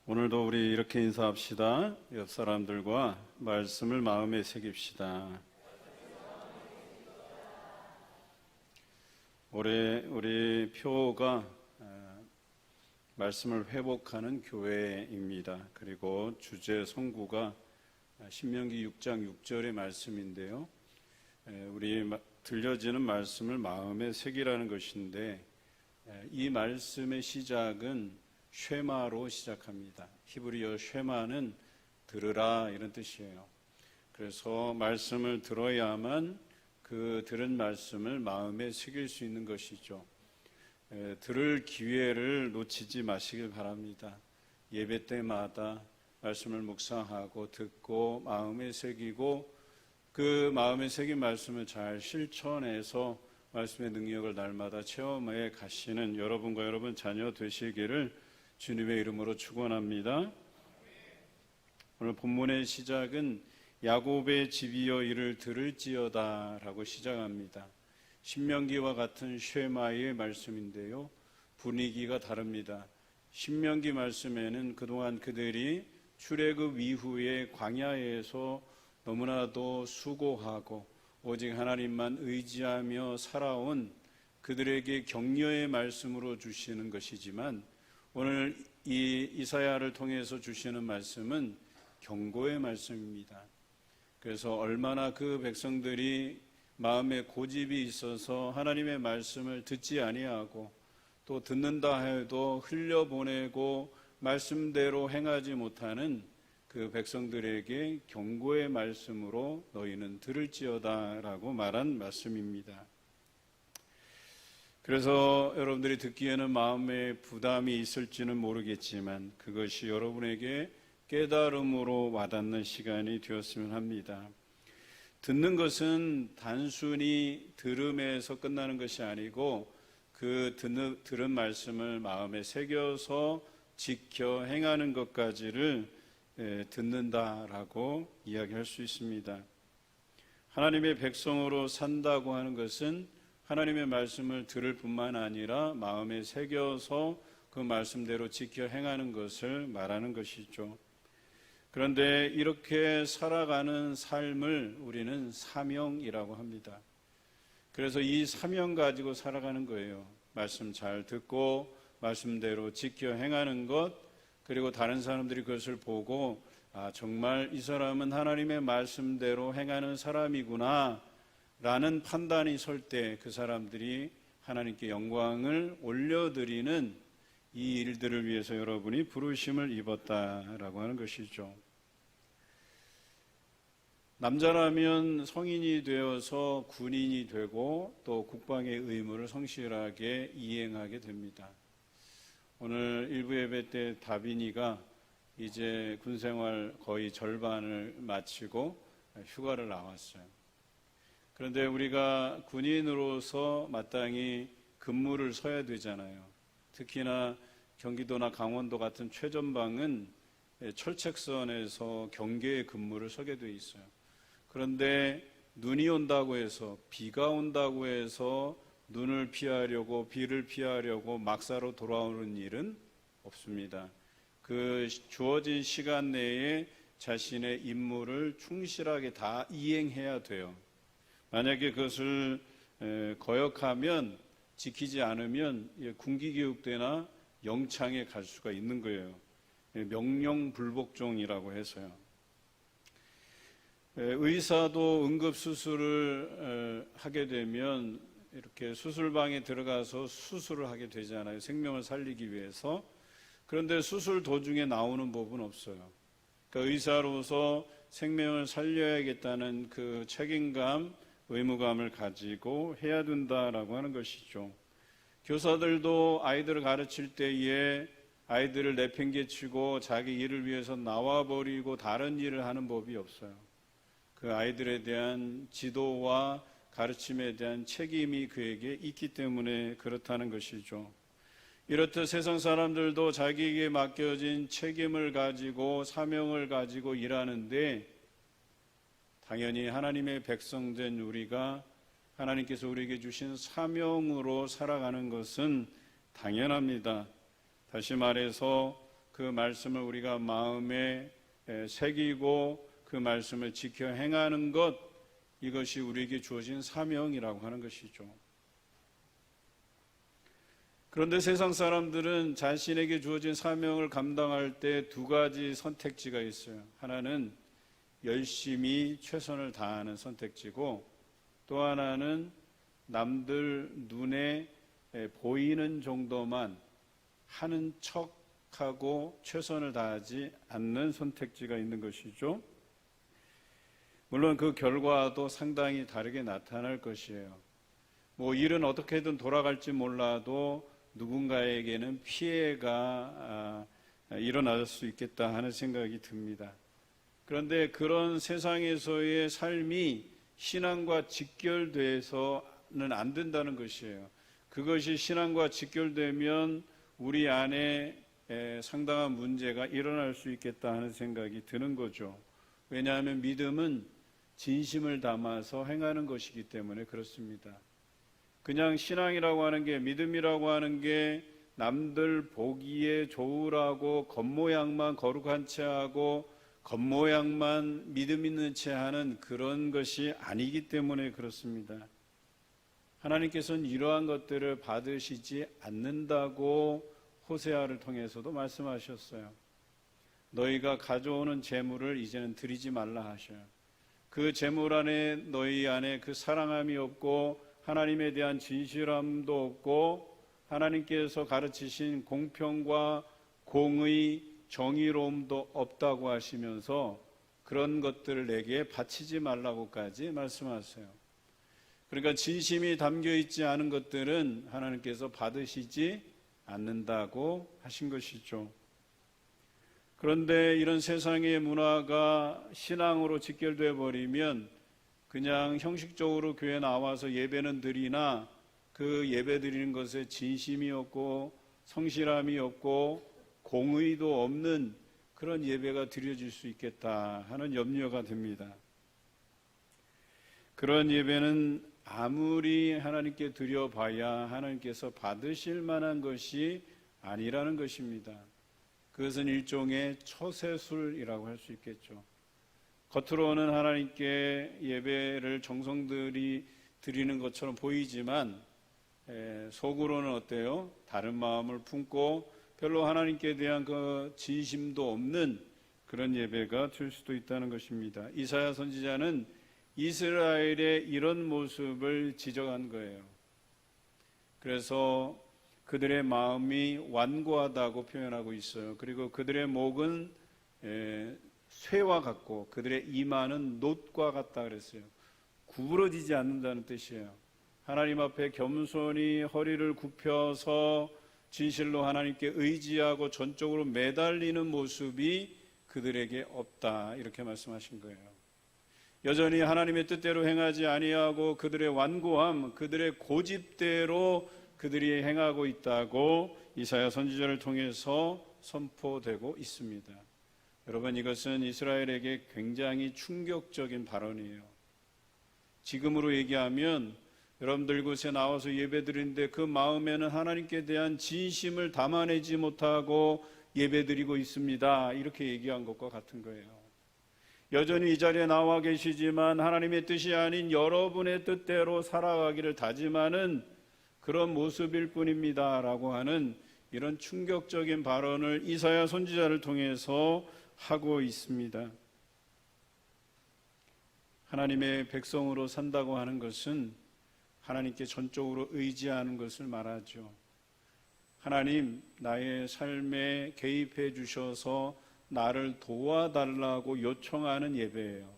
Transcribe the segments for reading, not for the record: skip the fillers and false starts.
오늘도 우리 이렇게 인사합시다. 옆 사람들과 말씀을 마음에 새깁시다. 올해 우리 표가 말씀을 회복하는 교회입니다. 그리고 주제 성구가 신명기 6장 6절의 말씀인데요. 우리 들려지는 말씀을 마음에 새기라는 것인데, 이 말씀의 시작은 쉐마로 시작합니다. 히브리어 쉐마는 들으라 이런 뜻이에요. 그래서 말씀을 들어야만 그 들은 말씀을 마음에 새길 수 있는 것이죠. 들을 기회를 놓치지 마시길 바랍니다. 예배 때마다 말씀을 묵상하고 듣고 마음에 새기고, 그 마음에 새긴 말씀을 잘 실천해서 말씀의 능력을 날마다 체험해 가시는 여러분과 여러분 자녀 되시기를 주님의 이름으로 축원합니다. 오늘 본문의 시작은 야곱의 집이여 이를 들을지어다 라고 시작합니다. 신명기와 같은 쉐마의 말씀인데요, 분위기가 다릅니다. 신명기 말씀에는 그동안 그들이 출애굽 이후에 광야에서 너무나도 수고하고 오직 하나님만 의지하며 살아온 그들에게 격려의 말씀으로 주시는 것이지만, 오늘 이 이사야를 통해서 주시는 말씀은 경고의 말씀입니다. 그래서 얼마나 그 백성들이 마음에 고집이 있어서 하나님의 말씀을 듣지 아니하고, 또 듣는다 해도 흘려보내고 말씀대로 행하지 못하는 그 백성들에게 경고의 말씀으로 너희는 들을지어다 라고 말한 말씀입니다. 그래서 여러분들이 듣기에는 마음에 부담이 있을지는 모르겠지만 그것이 여러분에게 깨달음으로 와닿는 시간이 되었으면 합니다. 듣는 것은 단순히 들음에서 끝나는 것이 아니고, 그 들은 말씀을 마음에 새겨서 지켜 행하는 것까지를 듣는다라고 이야기할 수 있습니다. 하나님의 백성으로 산다고 하는 것은 하나님의 말씀을 들을 뿐만 아니라 마음에 새겨서 그 말씀대로 지켜 행하는 것을 말하는 것이죠. 그런데 이렇게 살아가는 삶을 우리는 사명이라고 합니다. 그래서 이 사명 가지고 살아가는 거예요. 말씀 잘 듣고 말씀대로 지켜 행하는 것, 그리고 다른 사람들이 그것을 보고 정말 이 사람은 하나님의 말씀대로 행하는 사람이구나 라는 판단이 설 때 그 사람들이 하나님께 영광을 올려드리는 이 일들을 위해서 여러분이 부르심을 입었다라고 하는 것이죠. 남자라면 성인이 되어서 군인이 되고 또 국방의 의무를 성실하게 이행하게 됩니다. 오늘 일부 예배 때 다빈이가 이제 군생활 거의 절반을 마치고 휴가를 나왔어요. 그런데 우리가 군인으로서 마땅히 근무를 서야 되잖아요. 특히나 경기도나 강원도 같은 최전방은 철책선에서 경계의 근무를 서게 돼 있어요. 그런데 눈이 온다고 해서, 비가 온다고 해서 눈을 피하려고, 비를 피하려고 막사로 돌아오는 일은 없습니다. 그 주어진 시간 내에 자신의 임무를 충실하게 다 이행해야 돼요. 만약에 그것을 거역하면, 지키지 않으면 군기교육대나 영창에 갈 수가 있는 거예요. 명령불복종이라고 해서요. 의사도 응급수술을 하게 되면 이렇게 수술방에 들어가서 수술을 하게 되잖아요. 생명을 살리기 위해서. 그런데 수술 도중에 나오는 법은 없어요. 그러니까 의사로서 생명을 살려야겠다는 그 책임감, 의무감을 가지고 해야 된다라고 하는 것이죠. 교사들도 아이들을 가르칠 때에 아이들을 내팽개치고 자기 일을 위해서 나와버리고 다른 일을 하는 법이 없어요. 그 아이들에 대한 지도와 가르침에 대한 책임이 그에게 있기 때문에 그렇다는 것이죠. 이렇듯 세상 사람들도 자기에게 맡겨진 책임을 가지고 사명을 가지고 일하는데, 당연히 하나님의 백성된 우리가 하나님께서 우리에게 주신 사명으로 살아가는 것은 당연합니다. 다시 말해서 그 말씀을 우리가 마음에 새기고 그 말씀을 지켜 행하는 것, 이것이 우리에게 주어진 사명이라고 하는 것이죠. 그런데 세상 사람들은 자신에게 주어진 사명을 감당할 때 두 가지 선택지가 있어요. 하나는 열심히 최선을 다하는 선택지고, 또 하나는 남들 눈에 보이는 정도만 하는 척하고 최선을 다하지 않는 선택지가 있는 것이죠. 물론 그 결과도 상당히 다르게 나타날 것이에요. 일은 어떻게든 돌아갈지 몰라도 누군가에게는 피해가 일어날 수 있겠다 하는 생각이 듭니다. 그런데 그런 세상에서의 삶이 신앙과 직결돼서는 안 된다는 것이에요. 그것이 신앙과 직결되면 우리 안에 상당한 문제가 일어날 수 있겠다 하는 생각이 드는 거죠. 왜냐하면 믿음은 진심을 담아서 행하는 것이기 때문에 그렇습니다. 그냥 신앙이라고 하는 게, 믿음이라고 하는 게 남들 보기에 좋으라고 겉모양만 거룩한 채 하고 겉모양만 믿음 있는 채 하는 그런 것이 아니기 때문에 그렇습니다. 하나님께서는 이러한 것들을 받으시지 않는다고 호세아를 통해서도 말씀하셨어요. 너희가 가져오는 재물을 이제는 드리지 말라 하셔요. 그 재물 안에 너희 안에 그 사랑함이 없고 하나님에 대한 진실함도 없고 하나님께서 가르치신 공평과 공의, 정의로움도 없다고 하시면서 그런 것들을 내게 바치지 말라고까지 말씀하세요. 그러니까 진심이 담겨 있지 않은 것들은 하나님께서 받으시지 않는다고 하신 것이죠. 그런데 이런 세상의 문화가 신앙으로 직결되어 버리면 그냥 형식적으로 교회 나와서 예배는 드리나 그 예배 드리는 것에 진심이 없고 성실함이 없고 공의도 없는 그런 예배가 드려질 수 있겠다 하는 염려가 듭니다. 그런 예배는 아무리 하나님께 드려봐야 하나님께서 받으실 만한 것이 아니라는 것입니다. 그것은 일종의 처세술이라고 할 수 있겠죠. 겉으로는 하나님께 예배를 정성들이 드리는 것처럼 보이지만 속으로는 어때요? 다른 마음을 품고 별로 하나님께 대한 그 진심도 없는 그런 예배가 될 수도 있다는 것입니다. 이사야 선지자는 이스라엘의 이런 모습을 지적한 거예요. 그래서 그들의 마음이 완고하다고 표현하고 있어요. 그리고 그들의 목은 쇠와 같고 그들의 이마는 놋과 같다 그랬어요. 구부러지지 않는다는 뜻이에요. 하나님 앞에 겸손히 허리를 굽혀서 진실로 하나님께 의지하고 전적으로 매달리는 모습이 그들에게 없다, 이렇게 말씀하신 거예요. 여전히 하나님의 뜻대로 행하지 아니하고 그들의 완고함, 그들의 고집대로 그들이 행하고 있다고 이사야 선지자를 통해서 선포되고 있습니다. 여러분, 이것은 이스라엘에게 굉장히 충격적인 발언이에요. 지금으로 얘기하면 여러분들 곳에 나와서 예배드리는데 그 마음에는 하나님께 대한 진심을 담아내지 못하고 예배드리고 있습니다, 이렇게 얘기한 것과 같은 거예요. 여전히 이 자리에 나와 계시지만 하나님의 뜻이 아닌 여러분의 뜻대로 살아가기를 다짐하는 그런 모습일 뿐입니다 라고 하는 이런 충격적인 발언을 이사야 선지자를 통해서 하고 있습니다. 하나님의 백성으로 산다고 하는 것은 하나님께 전적으로 의지하는 것을 말하죠. 하나님, 나의 삶에 개입해 주셔서 나를 도와달라고 요청하는 예배예요.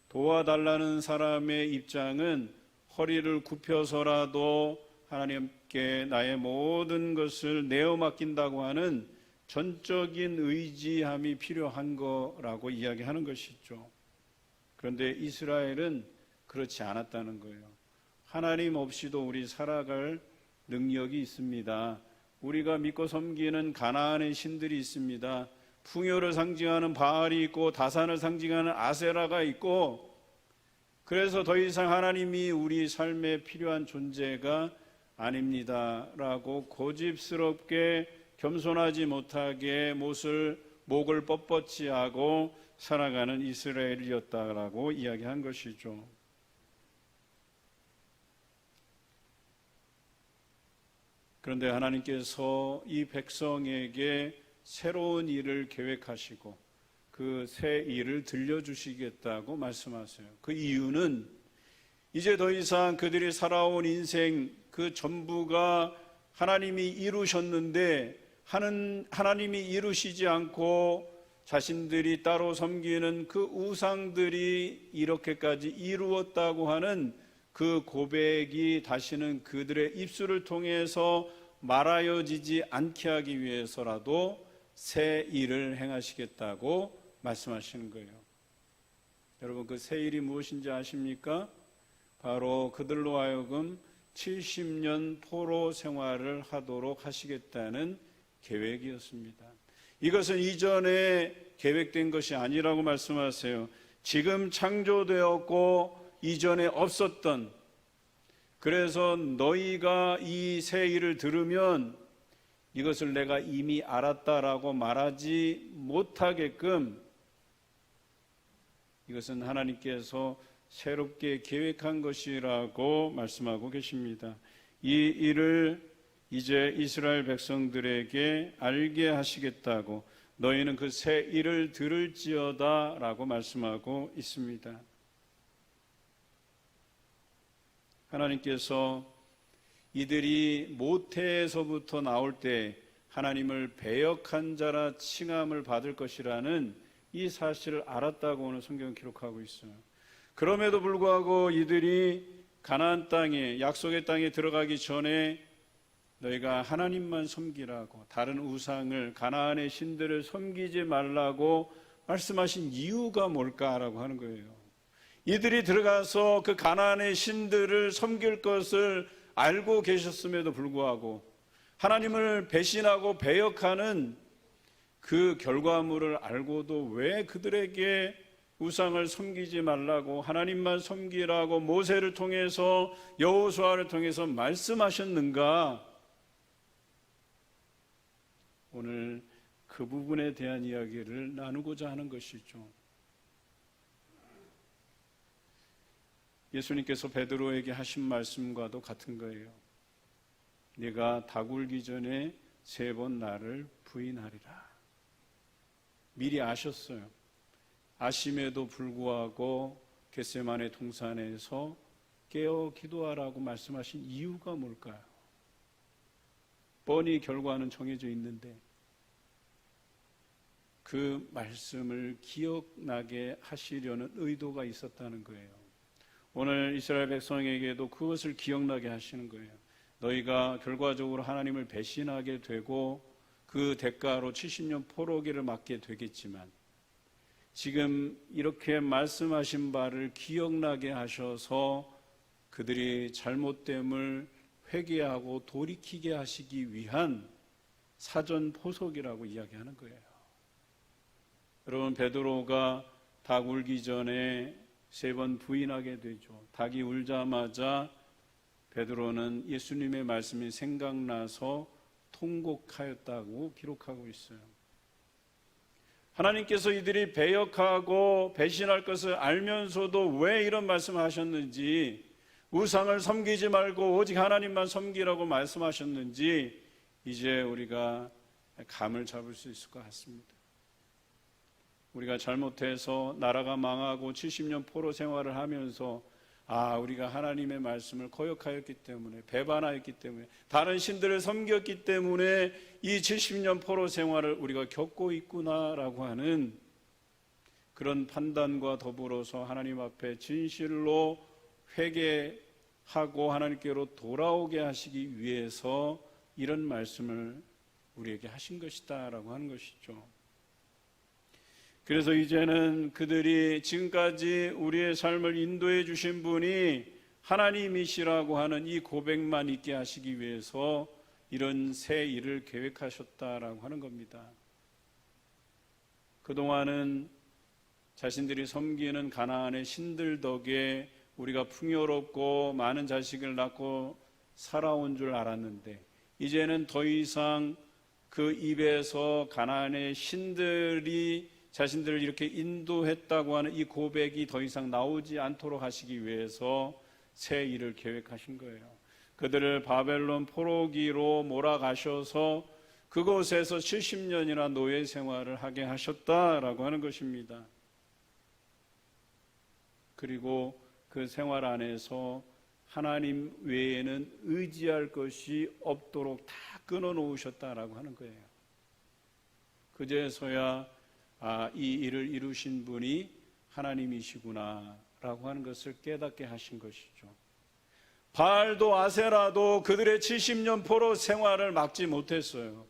도와달라는 사람의 입장은 허리를 굽혀서라도 하나님께 나의 모든 것을 내어 맡긴다고 하는 전적인 의지함이 필요한 거라고 이야기하는 것이죠. 그런데 이스라엘은 그렇지 않았다는 거예요. 하나님 없이도 우리 살아갈 능력이 있습니다. 우리가 믿고 섬기는 가나안의 신들이 있습니다. 풍요를 상징하는 바알이 있고 다산을 상징하는 아세라가 있고, 그래서 더 이상 하나님이 우리 삶에 필요한 존재가 아닙니다라고 고집스럽게 겸손하지 못하게 목을 뻣뻣이 하고 살아가는 이스라엘이었다라고 이야기한 것이죠. 그런데 하나님께서 이 백성에게 새로운 일을 계획하시고 그 새 일을 들려주시겠다고 말씀하세요. 그 이유는 이제 더 이상 그들이 살아온 인생 그 전부가 하나님이 이루셨는데 하나님이 이루시지 않고 자신들이 따로 섬기는 그 우상들이 이렇게까지 이루었다고 하는 그 고백이 다시는 그들의 입술을 통해서 말하여지지 않게 하기 위해서라도 새 일을 행하시겠다고 말씀하시는 거예요. 여러분, 그 새 일이 무엇인지 아십니까? 바로 그들로 하여금 70년 포로 생활을 하도록 하시겠다는 계획이었습니다. 이것은 이전에 계획된 것이 아니라고 말씀하세요. 지금 창조되었고 이전에 없었던, 그래서 너희가 이 새 일을 들으면 이것을 내가 이미 알았다라고 말하지 못하게끔 이것은 하나님께서 새롭게 계획한 것이라고 말씀하고 계십니다. 이 일을 이제 이스라엘 백성들에게 알게 하시겠다고, 너희는 그 새 일을 들을지어다 라고 말씀하고 있습니다. 하나님께서 이들이 모태에서부터 나올 때 하나님을 배역한 자라 칭함을 받을 것이라는 이 사실을 알았다고 오늘 성경은 기록하고 있어요. 그럼에도 불구하고 이들이 가나안 땅에, 약속의 땅에 들어가기 전에 너희가 하나님만 섬기라고, 다른 우상을, 가나안의 신들을 섬기지 말라고 말씀하신 이유가 뭘까라고 하는 거예요. 이들이 들어가서 그 가나안의 신들을 섬길 것을 알고 계셨음에도 불구하고 하나님을 배신하고 배역하는 그 결과물을 알고도 왜 그들에게 우상을 섬기지 말라고, 하나님만 섬기라고 모세를 통해서, 여호수아를 통해서 말씀하셨는가? 오늘 그 부분에 대한 이야기를 나누고자 하는 것이죠. 예수님께서 베드로에게 하신 말씀과도 같은 거예요. 네가 닭 울기 전에 3번 나를 부인하리라. 미리 아셨어요. 아심에도 불구하고 겟세마네 동산에서 깨어 기도하라고 말씀하신 이유가 뭘까요? 뻔히 결과는 정해져 있는데 그 말씀을 기억나게 하시려는 의도가 있었다는 거예요. 오늘 이스라엘 백성에게도 그것을 기억나게 하시는 거예요. 너희가 결과적으로 하나님을 배신하게 되고 그 대가로 70년 포로기를 맞게 되겠지만 지금 이렇게 말씀하신 바를 기억나게 하셔서 그들이 잘못됨을 회개하고 돌이키게 하시기 위한 사전 포석이라고 이야기하는 거예요. 여러분, 베드로가 닭 울기 전에 3번 부인하게 되죠. 닭이 울자마자 베드로는 예수님의 말씀이 생각나서 통곡하였다고 기록하고 있어요. 하나님께서 이들이 배역하고 배신할 것을 알면서도 왜 이런 말씀을 하셨는지, 우상을 섬기지 말고 오직 하나님만 섬기라고 말씀하셨는지 이제 우리가 감을 잡을 수 있을 것 같습니다. 우리가 잘못해서 나라가 망하고 70년 포로 생활을 하면서 우리가 하나님의 말씀을 거역하였기 때문에, 배반하였기 때문에, 다른 신들을 섬겼기 때문에 이 70년 포로 생활을 우리가 겪고 있구나라고 하는 그런 판단과 더불어서 하나님 앞에 진실로 회개하고 하나님께로 돌아오게 하시기 위해서 이런 말씀을 우리에게 하신 것이다라고 하는 것이죠. 그래서 이제는 그들이 지금까지 우리의 삶을 인도해 주신 분이 하나님이시라고 하는 이 고백만 있게 하시기 위해서 이런 새 일을 계획하셨다라고 하는 겁니다. 그동안은 자신들이 섬기는 가나안의 신들 덕에 우리가 풍요롭고 많은 자식을 낳고 살아온 줄 알았는데 이제는 더 이상 그 입에서 가나안의 신들이 자신들을 이렇게 인도했다고 하는 이 고백이 더 이상 나오지 않도록 하시기 위해서 새 일을 계획하신 거예요. 그들을 바벨론 포로기로 몰아가셔서 그곳에서 70년이나 노예 생활을 하게 하셨다라고 하는 것입니다. 그리고 그 생활 안에서 하나님 외에는 의지할 것이 없도록 다 끊어놓으셨다라고 하는 거예요. 그제서야 이 일을 이루신 분이 하나님이시구나 라고 하는 것을 깨닫게 하신 것이죠. 바알도 아세라도 그들의 70년 포로 생활을 막지 못했어요.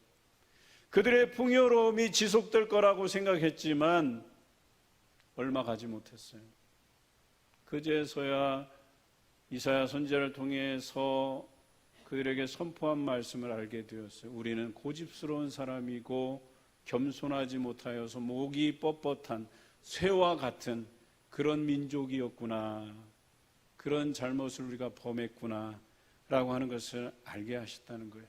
그들의 풍요로움이 지속될 거라고 생각했지만 얼마 가지 못했어요. 그제서야 이사야 선지자를 통해서 그들에게 선포한 말씀을 알게 되었어요. 우리는 고집스러운 사람이고 겸손하지 못하여서 목이 뻣뻣한 쇠와 같은 그런 민족이었구나. 그런 잘못을 우리가 범했구나 라고 하는 것을 알게 하셨다는 거예요.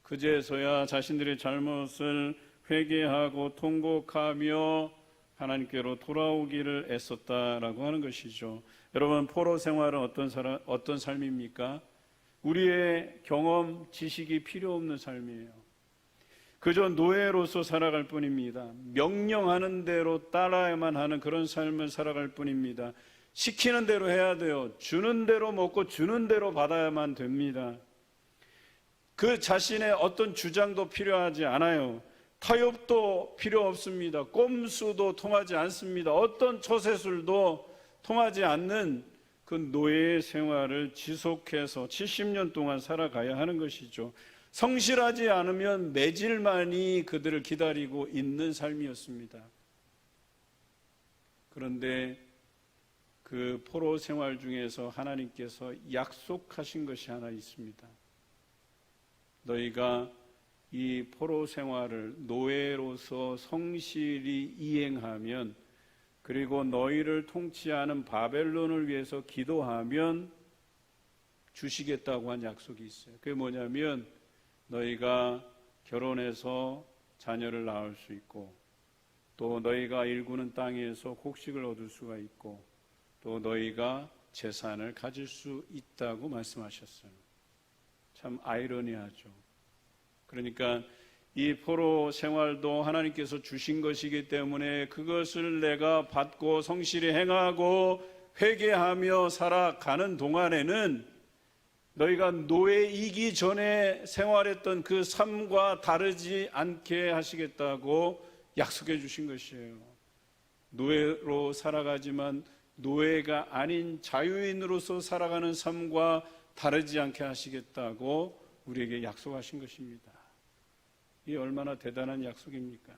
그제서야 자신들의 잘못을 회개하고 통곡하며 하나님께로 돌아오기를 애썼다라고 하는 것이죠. 여러분, 포로 생활은 어떤 삶입니까? 우리의 경험, 지식이 필요 없는 삶이에요. 그저 노예로서 살아갈 뿐입니다. 명령하는 대로 따라야만 하는 그런 삶을 살아갈 뿐입니다. 시키는 대로 해야 돼요. 주는 대로 먹고 주는 대로 받아야만 됩니다. 그 자신의 어떤 주장도 필요하지 않아요. 타협도 필요 없습니다. 꼼수도 통하지 않습니다. 어떤 처세술도 통하지 않는 그 노예의 생활을 지속해서 70년 동안 살아가야 하는 것이죠. 성실하지 않으면 매질만이 그들을 기다리고 있는 삶이었습니다. 그런데 그 포로 생활 중에서 하나님께서 약속하신 것이 하나 있습니다. 너희가 이 포로 생활을 노예로서 성실히 이행하면, 그리고 너희를 통치하는 바벨론을 위해서 기도하면 주시겠다고 한 약속이 있어요. 그게 뭐냐면 너희가 결혼해서 자녀를 낳을 수 있고, 또 너희가 일구는 땅에서 곡식을 얻을 수가 있고, 또 너희가 재산을 가질 수 있다고 말씀하셨어요. 참 아이러니하죠. 그러니까 이 포로 생활도 하나님께서 주신 것이기 때문에 그것을 내가 받고 성실히 행하고 회개하며 살아가는 동안에는 너희가 노예이기 전에 생활했던 그 삶과 다르지 않게 하시겠다고 약속해 주신 것이에요. 노예로 살아가지만 노예가 아닌 자유인으로서 살아가는 삶과 다르지 않게 하시겠다고 우리에게 약속하신 것입니다. 이게 얼마나 대단한 약속입니까?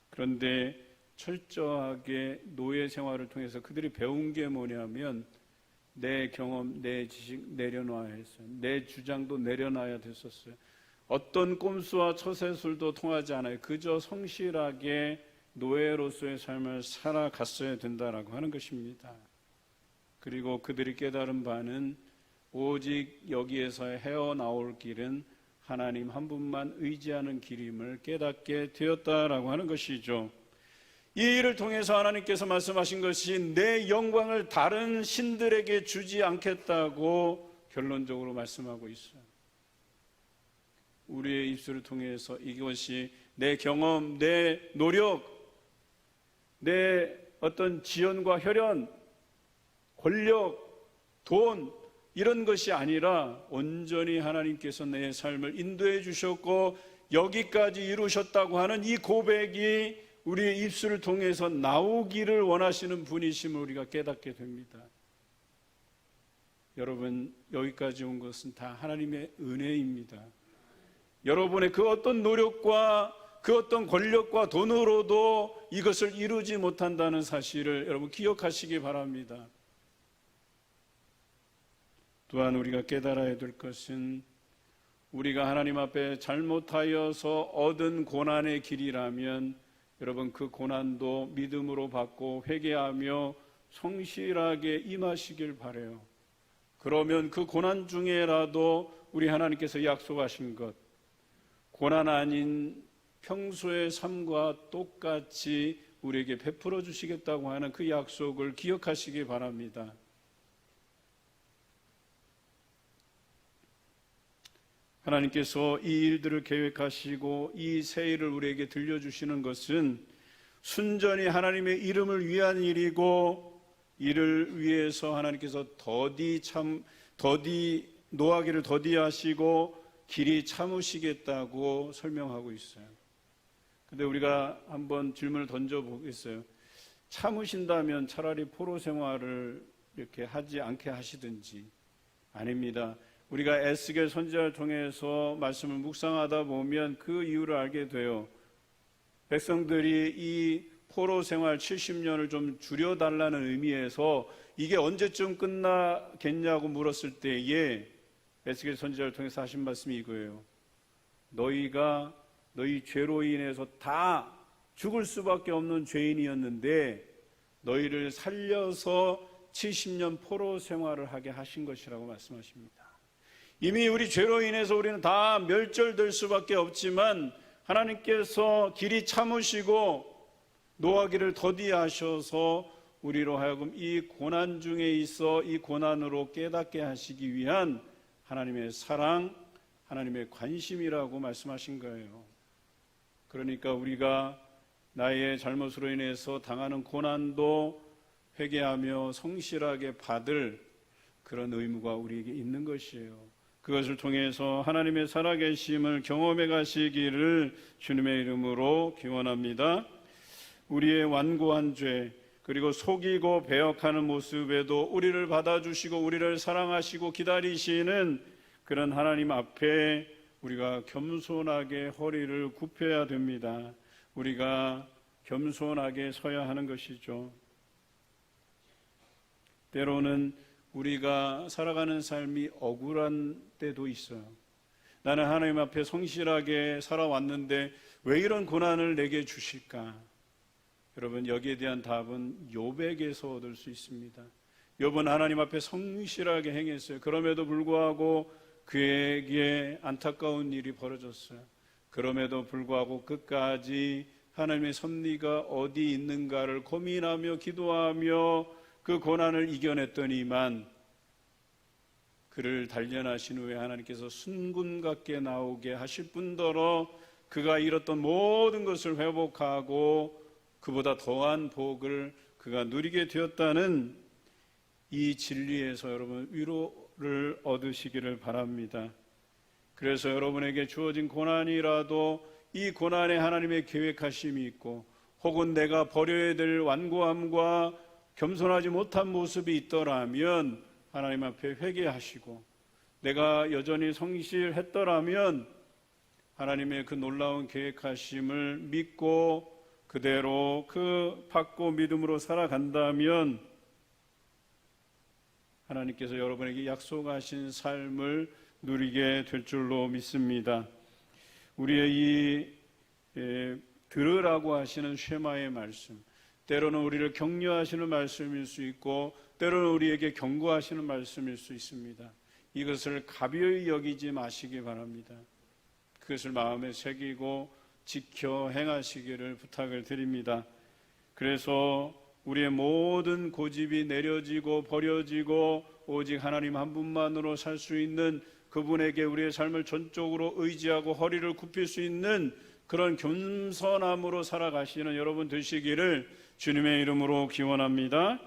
그런데 철저하게 노예 생활을 통해서 그들이 배운 게 뭐냐면 내 경험, 내 지식 내려놔야 했어요. 내 주장도 내려놔야 됐었어요. 어떤 꼼수와 처세술도 통하지 않아요. 그저 성실하게 노예로서의 삶을 살아갔어야 된다라고 하는 것입니다. 그리고 그들이 깨달은 바는 오직 여기에서 헤어나올 길은 하나님 한 분만 의지하는 길임을 깨닫게 되었다라고 하는 것이죠. 이 일을 통해서 하나님께서 말씀하신 것이 내 영광을 다른 신들에게 주지 않겠다고 결론적으로 말씀하고 있어요. 우리의 입술을 통해서 이것이 내 경험, 내 노력, 내 어떤 지연과 혈연, 권력, 돈 이런 것이 아니라 온전히 하나님께서 내 삶을 인도해 주셨고 여기까지 이루셨다고 하는 이 고백이 우리의 입술을 통해서 나오기를 원하시는 분이심을 우리가 깨닫게 됩니다. 여러분, 여기까지 온 것은 다 하나님의 은혜입니다. 여러분의 그 어떤 노력과 그 어떤 권력과 돈으로도 이것을 이루지 못한다는 사실을 여러분 기억하시기 바랍니다. 또한 우리가 깨달아야 될 것은 우리가 하나님 앞에 잘못하여서 얻은 고난의 길이라면 여러분 그 고난도 믿음으로 받고 회개하며 성실하게 임하시길 바라요. 그러면 그 고난 중에라도 우리 하나님께서 약속하신 것, 고난 아닌 평소의 삶과 똑같이 우리에게 베풀어 주시겠다고 하는 그 약속을 기억하시기 바랍니다. 하나님께서 이 일들을 계획하시고 이 새 일을 우리에게 들려주시는 것은 순전히 하나님의 이름을 위한 일이고, 이를 위해서 하나님께서 노하기를 더디하시고 길이 참으시겠다고 설명하고 있어요. 근데 우리가 한번 질문을 던져보겠어요. 참으신다면 차라리 포로 생활을 이렇게 하지 않게 하시든지. 아닙니다. 우리가 에스겔 선지자를 통해서 말씀을 묵상하다 보면 그 이유를 알게 돼요. 백성들이 이 포로 생활 70년을 좀 줄여달라는 의미에서 이게 언제쯤 끝나겠냐고 물었을 때에 에스겔 선지자를 통해서 하신 말씀이 이거예요. 너희가 너희 죄로 인해서 다 죽을 수밖에 없는 죄인이었는데 너희를 살려서 70년 포로 생활을 하게 하신 것이라고 말씀하십니다. 이미 우리 죄로 인해서 우리는 다 멸절될 수밖에 없지만 하나님께서 길이 참으시고 노하기를 더디하셔서 우리로 하여금 이 고난 중에 있어 이 고난으로 깨닫게 하시기 위한 하나님의 사랑, 하나님의 관심이라고 말씀하신 거예요. 그러니까 우리가 나의 잘못으로 인해서 당하는 고난도 회개하며 성실하게 받을 그런 의무가 우리에게 있는 것이에요. 그것을 통해서 하나님의 살아계심을 경험해 가시기를 주님의 이름으로 기원합니다. 우리의 완고한 죄, 그리고 속이고 배역하는 모습에도 우리를 받아주시고 우리를 사랑하시고 기다리시는 그런 하나님 앞에 우리가 겸손하게 허리를 굽혀야 됩니다. 우리가 겸손하게 서야 하는 것이죠. 때로는 우리가 살아가는 삶이 억울한 때도 있어요. 나는 하나님 앞에 성실하게 살아왔는데 왜 이런 고난을 내게 주실까? 여러분, 여기에 대한 답은 욥에게서 얻을 수 있습니다. 욥은 하나님 앞에 성실하게 행했어요. 그럼에도 불구하고 그에게 안타까운 일이 벌어졌어요. 그럼에도 불구하고 끝까지 하나님의 섭리가 어디 있는가를 고민하며 기도하며 그 고난을 이겨냈더니만 그를 단련하신 후에 하나님께서 순금 같게 나오게 하실 뿐더러 그가 잃었던 모든 것을 회복하고 그보다 더한 복을 그가 누리게 되었다는 이 진리에서 여러분 위로를 얻으시기를 바랍니다. 그래서 여러분에게 주어진 고난이라도 이 고난에 하나님의 계획하심이 있고, 혹은 내가 버려야 될 완고함과 겸손하지 못한 모습이 있더라면 하나님 앞에 회개하시고, 내가 여전히 성실했더라면 하나님의 그 놀라운 계획하심을 믿고 그대로 그 받고 믿음으로 살아간다면 하나님께서 여러분에게 약속하신 삶을 누리게 될 줄로 믿습니다. 우리의 이 들으라고 하시는 쉐마의 말씀, 때로는 우리를 격려하시는 말씀일 수 있고 때로는 우리에게 경고하시는 말씀일 수 있습니다. 이것을 가벼이 여기지 마시기 바랍니다. 그것을 마음에 새기고 지켜 행하시기를 부탁을 드립니다. 그래서 우리의 모든 고집이 내려지고 버려지고 오직 하나님 한 분만으로 살 수 있는, 그분에게 우리의 삶을 전적으로 의지하고 허리를 굽힐 수 있는 그런 겸손함으로 살아가시는 여러분 되시기를 주님의 이름으로 기원합니다.